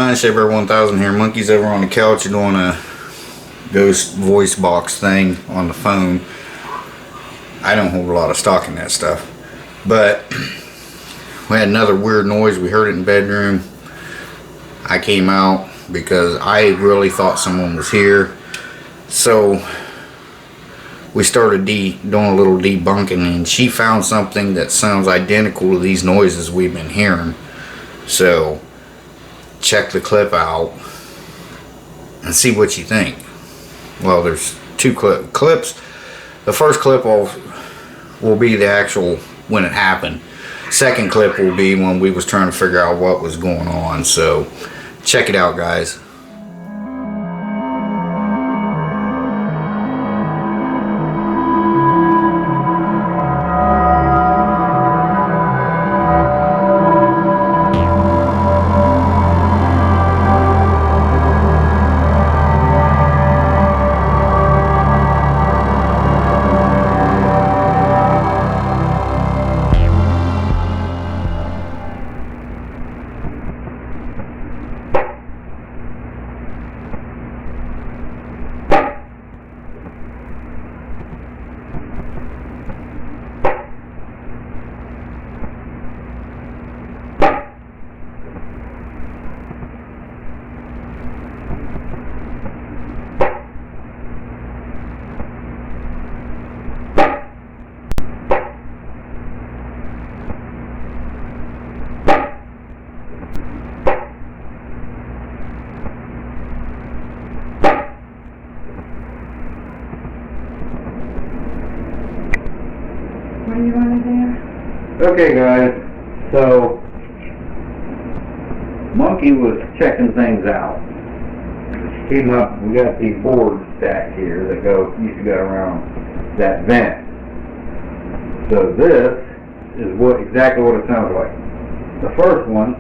9, Shaver 1000 here. Monkey's over on the couch doing a ghost voice box thing on the phone. I don't hold a lot of stock in that stuff. But we had another weird noise. We heard it in the bedroom. I came out because I really thought someone was here. So we started doing a little debunking, and she found something that sounds identical to these noises we've been hearing. So check the clip out and see what you think. Well, there's two clips. The first clip will be the actual when it happened. Second clip will be when we was trying to figure out what was going on. So check it out, guys. What do you want to do? Okay, guys, so Monkey was checking things out. She came up, we got these boards stacked here that used to go around that vent. So this is exactly what it sounds like. The first one,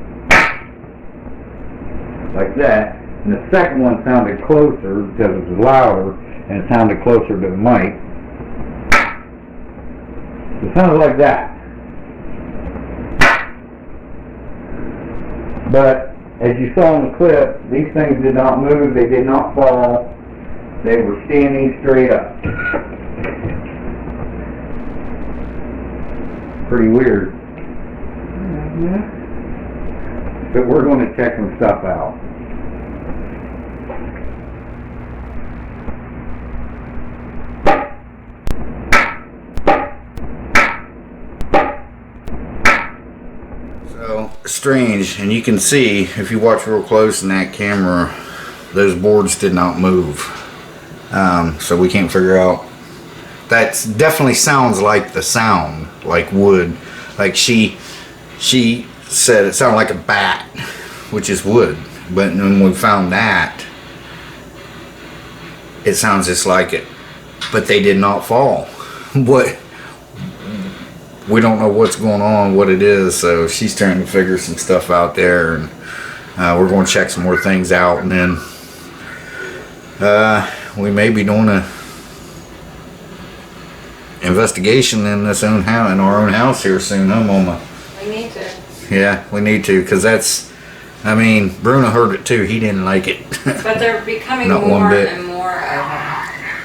like that, and the second one sounded closer because it was louder and it sounded closer to the mic. It sounded like that. But as you saw in the clip, these things did not move, they did not fall, they were standing straight up. Pretty weird. But we're going to check some stuff out. So strange, and you can see if you watch real close in that camera, those boards did not move. So we can't figure out. That definitely sounds like the sound, like wood. Like she said it sounded like a bat, which is wood. But when we found that, it sounds just like it. But they did not fall. We don't know what's going on, what it is, so she's trying to figure some stuff out there, and we're going to check some more things out, and then we may be doing a investigation in our own house here soon, huh, Mama? We need to. Yeah, we need to, because Bruno heard it too. He didn't like it. But they're becoming Not one more bit. and more of them.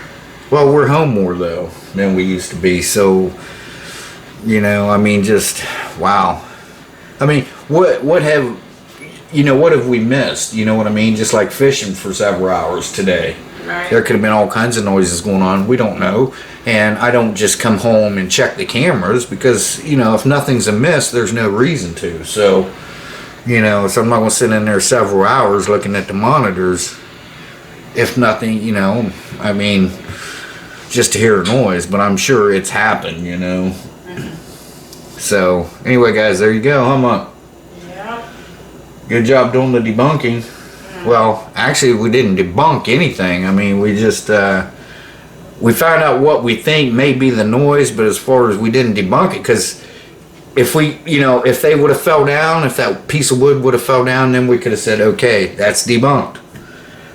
Well, we're home more though than we used to be, so just wow. What have we missed? You know what I mean? Just like fishing for several hours today. Right. There could have been all kinds of noises going on. We don't know. And I don't just come home and check the cameras because, if nothing's amiss, there's no reason to. So, so I'm not going to sit in there several hours looking at the monitors if nothing, just to hear a noise. But I'm sure it's happened, So, anyway, guys, there you go. Yeah. Good job doing the debunking. Well, actually, we didn't debunk anything. We just, we found out what we think may be the noise, but as far as we didn't debunk it, because if if they would have fell down, if that piece of wood would have fell down, then we could have said, okay, that's debunked.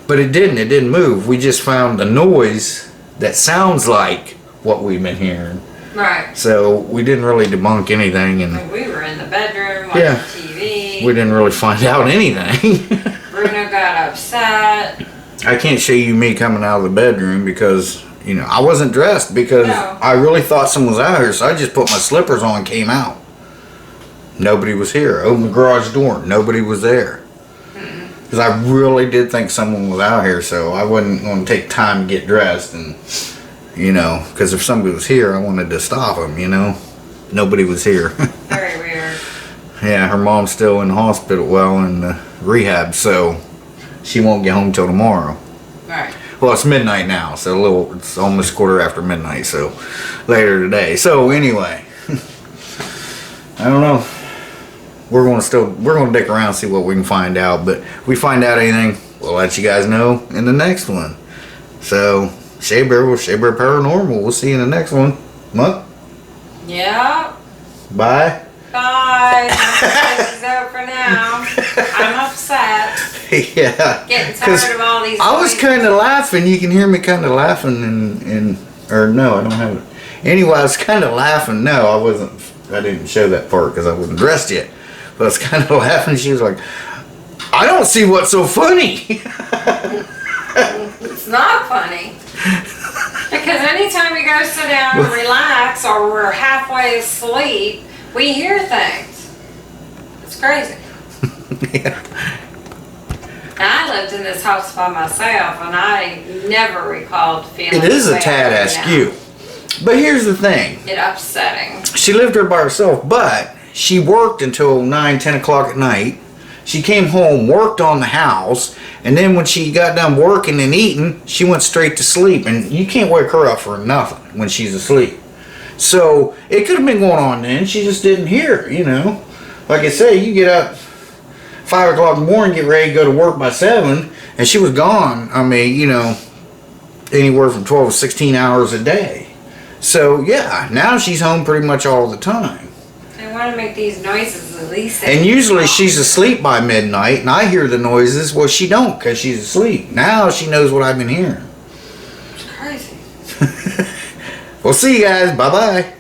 But it didn't move. We just found the noise that sounds like what we've been hearing. Right. So we didn't really debunk anything, and we were in the bedroom watching TV. We didn't really find out anything. Bruno upset. I can't show you me coming out of the bedroom because, you know, I wasn't dressed because No. I really thought someone was out here, so I just put my slippers on and came out. Nobody was here. Opened the garage door. Nobody was there. Because I really did think someone was out here, so I wasn't going to take time to get dressed. And, you know, because if somebody was here, I wanted to stop them, you know. Nobody was here. Very weird. Yeah, her mom's still in the hospital, well, in the rehab, so she won't get home till tomorrow. Right. Well, it's midnight now, so it's almost quarter after midnight, so later today. So anyway, I don't know. We're gonna dick around and see what we can find out. But if we find out anything, we'll let you guys know in the next one. So Shea Bear with Shea Bear Paranormal. We'll see you in the next one. Muck. Yeah. Bye. Bye. This is over for now. I'm upset. Yeah. Getting tired of all these. I was noises. kind of laughing. You can hear me kind of laughing or no, I don't have it. Anyway, I was kind of laughing. No, I wasn't. I didn't show that part because I wasn't dressed yet. But I was kind of laughing. She was like, I don't see what's so funny. It's not funny. Because anytime we go sit down and relax or we're halfway asleep, we hear things. It's crazy. Yeah. And I lived in this house by myself and I never recalled feeling It is a the way tad I do now. askew. But here's the thing. It upsetting. She lived there by herself, but she worked until 9, 10 o'clock at night. She came home, worked on the house, and then when she got done working and eating, she went straight to sleep. And you can't wake her up for nothing when she's asleep. So it could have been going on then. She just didn't hear it, you know. Like I say, you get up 5 o'clock in the morning, get ready to go to work by 7, and she was gone. I mean, you know, anywhere from 12 to 16 hours a day. So yeah, now she's home pretty much all the time. I want to make these noises at least. And usually she's asleep by midnight, and I hear the noises. Well, she don't because she's asleep. Now she knows what I've been hearing. It's crazy. We'll see you guys. Bye-bye.